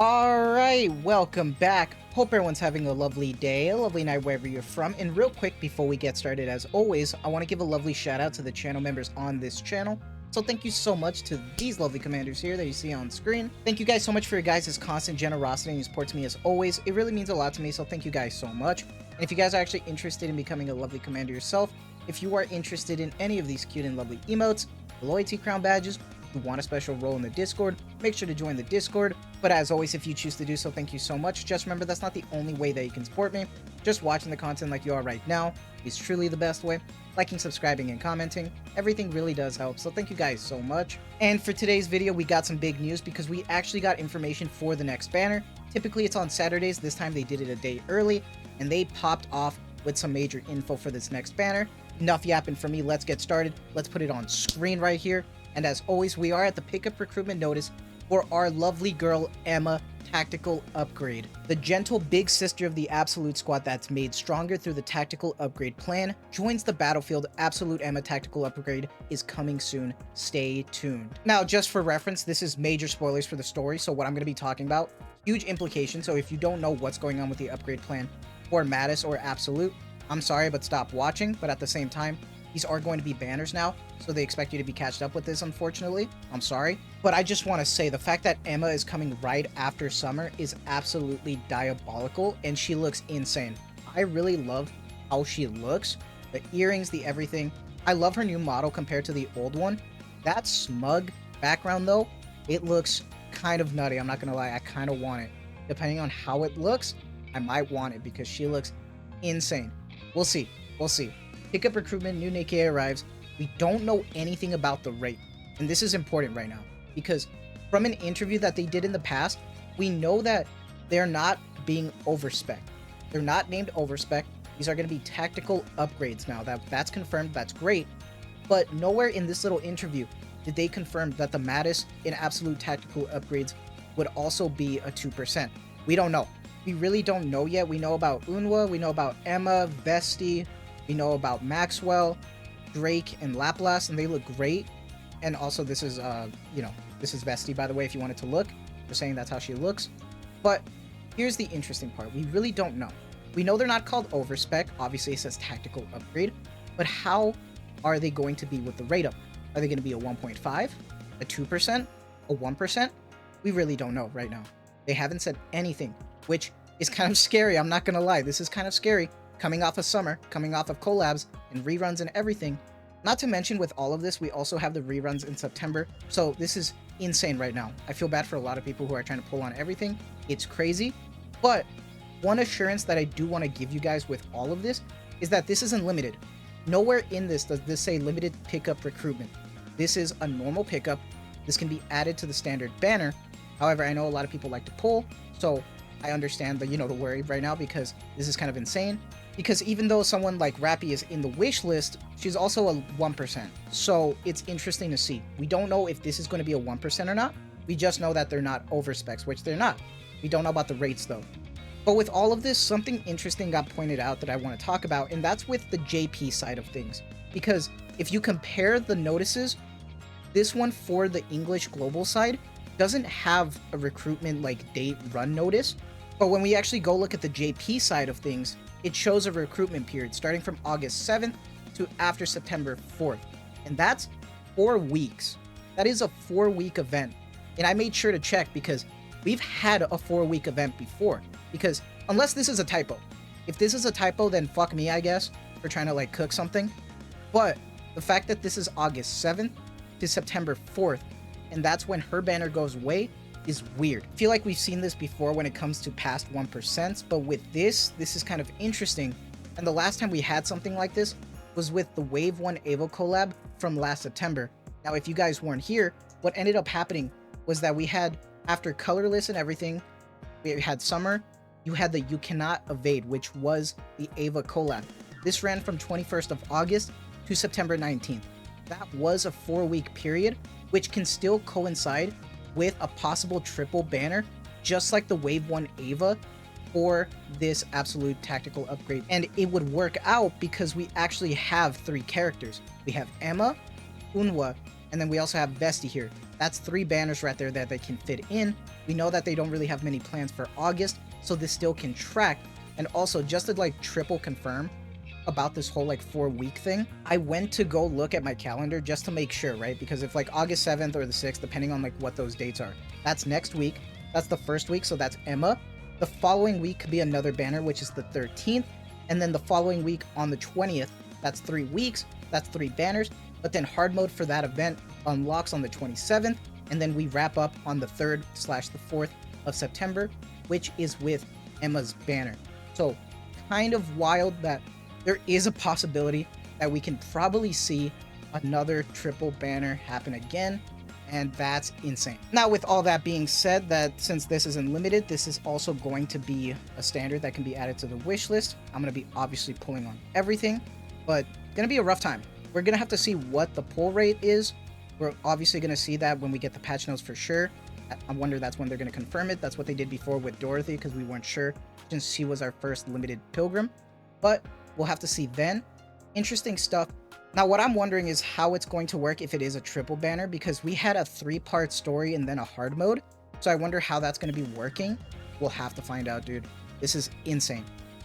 Alright, welcome back. Hope everyone's having a lovely day, a lovely night wherever you're from. And real quick, before we get started, as always, I want to give a lovely shout out to the channel members on this channel. So thank you so much to these lovely commanders here that you see on screen. Thank you guys so much for your guys' constant generosity and your support to me as always. It really means a lot to me, so thank you guys so much. And if you guys are actually interested in becoming a lovely commander yourself, if you are interested in any of these cute and lovely emotes, loyalty crown badges, you want a special role in the Discord, make sure to join the Discord. But as always, if you choose to do so, thank you so much. Just remember, that's not the only way that you can support me. Just watching the content like you are right now is truly the best way. Liking, subscribing, and commenting, everything really does help, so thank you guys so much. And for today's video, we got some big news because we actually got information for the next banner. Typically it's on Saturdays, this time they did it a day early, and they popped off with some major info for this next banner. Enough yapping for me, let's get started. Let's put it on screen right here. And as always, we are at the pickup recruitment notice for our lovely girl Emma tactical upgrade. The gentle big sister of the Absolute squad that's made stronger through the tactical upgrade plan joins the battlefield. Absolute Emma tactical upgrade is coming soon. Stay tuned. Now, just for reference, this is major spoilers for the story, so what I'm going to be talking about, huge implications. So if you don't know what's going on with the upgrade plan for Mattis or Absolute, I'm sorry, but stop watching. But at the same time, these are going to be banners now, so they expect you to be catched up with this, unfortunately. I'm sorry. But I just want to say, the fact that Emma is coming right after summer is absolutely diabolical, and she looks insane. I really love how she looks. The earrings, the everything. I love her new model compared to the old one. That smug background, though, it looks kind of nutty. I'm not going to lie, I kind of want it. Depending on how it looks, I might want it because she looks insane. We'll see. We'll see. Pickup recruitment, new Nikke arrives. We don't know anything about the rate. And this is important right now, because from an interview that they did in the past, we know that they're not being overspec. They're not named overspec. These are going to be tactical upgrades now. That's confirmed. That's great. But nowhere in this little interview did they confirm that the Mattis in absolute tactical upgrades would also be a 2%. We don't know. We really don't know yet. We know about Unwa. We know about Emma, Vesti. We know about Maxwell, Drake, and Laplace, and they look great. And also, this is, this is Vesti, by the way, if you wanted to look. Just saying that's how she looks. But here's the interesting part. We really don't know. We know they're not called overspec. Obviously, it says tactical upgrade. But how are they going to be with the rate up? Are they going to be a 1.5, a 2%, a 1%? We really don't know right now. They haven't said anything, which is kind of scary. I'm not going to lie. This is kind of scary. Coming off of summer, coming off of collabs and reruns and everything. Not to mention, with all of this, we also have the reruns in September. So this is insane right now. I feel bad for a lot of people who are trying to pull on everything. It's crazy. But one assurance that I do want to give you guys with all of this is that this isn't limited. Nowhere in this does this say limited pickup recruitment. This is a normal pickup. This can be added to the standard banner. However, I know a lot of people like to pull, so I understand the, the worry right now, because this is kind of insane. Because even though someone like Rappy is in the wish list, she's also a 1%. So it's interesting to see. We don't know if this is going to be a 1% or not. We just know that they're not over specs, which they're not. We don't know about the rates though. But with all of this, something interesting got pointed out that I want to talk about, and that's with the JP side of things. Because if you compare the notices, this one for the English global side doesn't have a recruitment like date run notice. But when we actually go look at the JP side of things, it shows a recruitment period starting from August 7th to after September 4th. And that's 4 weeks. That is a 4-week event. And I made sure to check because we've had a 4-week event before. Because unless this is a typo. If this is a typo, then fuck me, I guess, for trying to like cook something. But the fact that this is August 7th to September 4th, and that's when her banner goes away, is weird. I feel like we've seen this before when it comes to past 1%, but with this is kind of interesting. And the last time we had something like this was with the Wave 1 Evo collab from last September. Now, if you guys weren't here, what ended up happening was that we had, after colorless and everything, we had summer, you had the You Cannot Evade, which was the Ava collab. This ran from 21st of August to September 19th. That was a 4-week period, which can still coincide with a possible triple banner, just like the Wave 1 Ava for this absolute tactical upgrade. And it would work out because we actually have 3 characters. We have Emma, Unwa, and then we also have Vesti here. That's 3 banners right there that they can fit in. We know that they don't really have many plans for August, so this still can track. And also, just to like triple confirm about this whole like 4-week thing, I went to go look at my calendar just to make sure, right? Because if like August 7th or the 6th, depending on like what those dates are, that's next week. That's the first week, so that's Emma. The following week could be another banner, which is the 13th. And then the following week on the 20th, that's 3 weeks, that's 3 banners. But then hard mode for that event unlocks on the 27th. And then we wrap up on the 3rd/the 4th of September, which is with Emma's banner. So kind of wild that there is a possibility that we can probably see another triple banner happen again, and that's insane. Now, with all that being said, that since this is unlimited, this is also going to be a standard that can be added to the wish list. I'm going to be obviously pulling on everything, but going to be a rough time. We're going to have to see what the pull rate is. We're obviously going to see that when we get the patch notes for sure. I wonder that's when they're going to confirm it. That's what they did before with Dorothy, because we weren't sure since she was our first limited pilgrim, but we'll have to see then. Interesting stuff. Now, what I'm wondering is how it's going to work if it is a triple banner, because we had a 3-part story and then a hard mode. So I wonder how that's going to be working. We'll have to find out, dude. This is insane.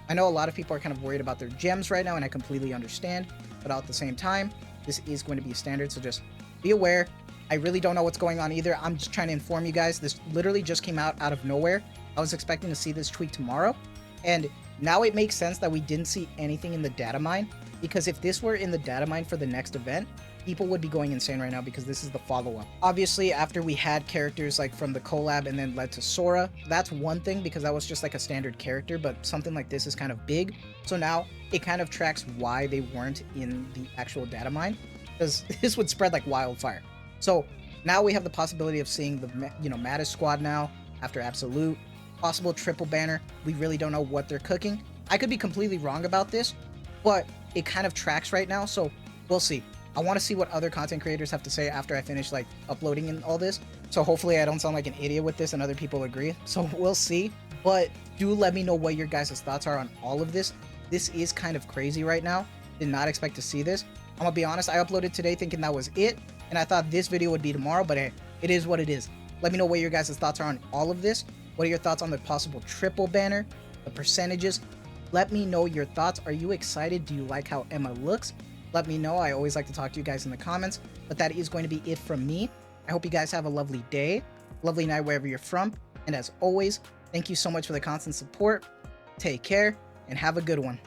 I know a lot of people are kind of worried about their gems right now, and I completely understand, but at the same time, this is going to be a standard, so just be aware. I really don't know what's going on either. I'm just trying to inform you guys. This literally just came out of nowhere. I was expecting to see this tweet tomorrow, and now it makes sense that we didn't see anything in the data mine, because if this were in the data mine for the next event, people would be going insane right now, because this is the follow-up. Obviously, after we had characters like from the collab and then led to Sora, that's one thing, because that was just like a standard character, but something like this is kind of big. So now it kind of tracks why they weren't in the actual data mine, because this would spread like wildfire. So now we have the possibility of seeing the, Mattis squad now after Absolute. Possible triple banner. We really don't know what they're cooking. I could be completely wrong about this, but it kind of tracks right now, so we'll see. I want to see what other content creators have to say after I finish like uploading and all this. So hopefully I don't sound like an idiot with this and other people agree. So we'll see. But do let me know what your guys' thoughts are on all of this. This is kind of crazy right now. Did not expect to see this. I'm gonna be honest, I uploaded today thinking that was it, and I thought this video would be tomorrow, but hey, it is what it is. Let me know what your guys' thoughts are on all of this. What are your thoughts on the possible triple banner, the percentages? Let me know your thoughts. Are you excited? Do you like how Emma looks? Let me know. I always like to talk to you guys in the comments, but that is going to be it from me. I hope you guys have a lovely day, lovely night wherever you're from, and as always, thank you so much for the constant support. Take care and have a good one.